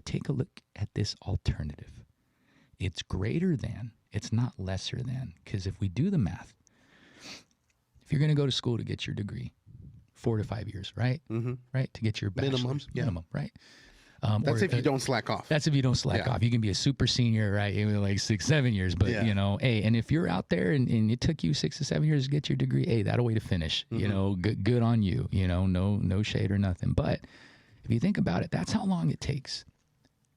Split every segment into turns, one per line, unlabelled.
take a look at this alternative. It's greater than, it's not lesser than. Because if we do the math, if you're going to go to school to get your degree, 4 to 5 years, right?
Mm-hmm.
Right? To get your bachelor's.
Minimum,
Right?
That's if you don't slack off.
That's if you don't slack
Yeah.
off. You can be a super senior, right? Like 6, 7 years. But,
Yeah.
you know, hey, and if you're out there and it took you 6 to 7 years to get your degree, hey, that'll way to finish.
Mm-hmm.
You know, good on you. You know, no shade or nothing. But if you think about it, that's how long it takes.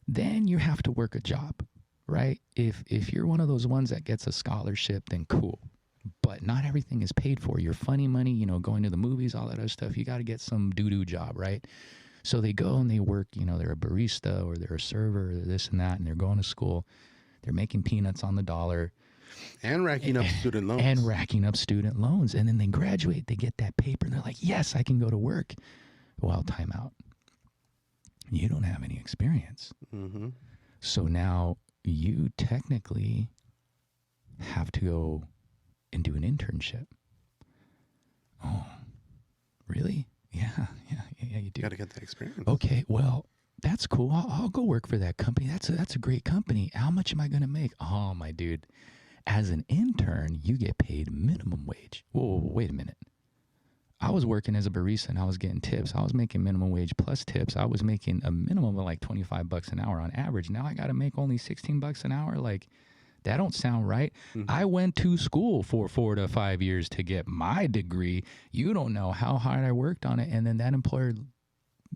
Then you have to work a job, right? If you're one of those ones that gets a scholarship, then cool. But not everything is paid for. Your funny money, you know, going to the movies, all that other stuff, you got to get some doo-doo job, right? So they go and they work, you know, they're a barista or they're a server or this and that, and they're going to school. They're making peanuts on the dollar.
And racking up student loans.
And racking up student loans. And then they graduate, they get that paper, and they're like, yes, I can go to work. Well, time out. You don't have any experience.
Mm-hmm.
So now you technically have to go and do an internship. Oh, really? Yeah, you do.
Got to get that experience.
Okay, well, that's cool. I'll go work for that company. That's a great company. How much am I going to make? Oh, my dude. As an intern, you get paid minimum wage. Whoa, wait a minute. I was working as a barista and I was getting tips. I was making minimum wage plus tips. I was making a minimum of like $25 an hour on average. Now I got to make only $16 an hour. Like, that don't sound right.
Mm-hmm.
I went to school for 4 to 5 years to get my degree. You don't know how hard I worked on it. And then that employer,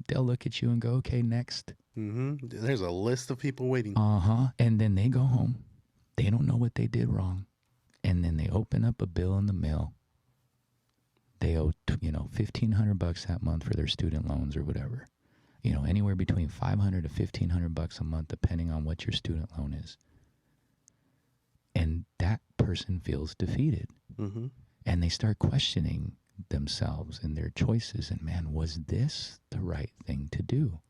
they'll look at you and go, okay, next.
Mm-hmm. There's a list of people waiting.
And then they go home. They don't know what they did wrong. And then they open up a bill in the mail. They owe, $1,500 that month for their student loans or whatever. You know, anywhere between $500 to $1,500 a month, depending on what your student loan is. And that person feels defeated.
Mm-hmm.
And they start questioning themselves and their choices. And man, was this the right thing to do?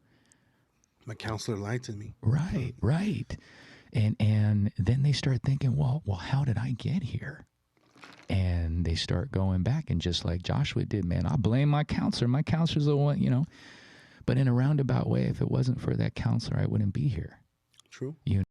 My counselor lied to me.
Right. And then they start thinking, well, how did I get here? And they start going back, and just like Joshua did, man, I blame my counselor. My counselor's the one, But in a roundabout way, if it wasn't for that counselor, I wouldn't be here.
True.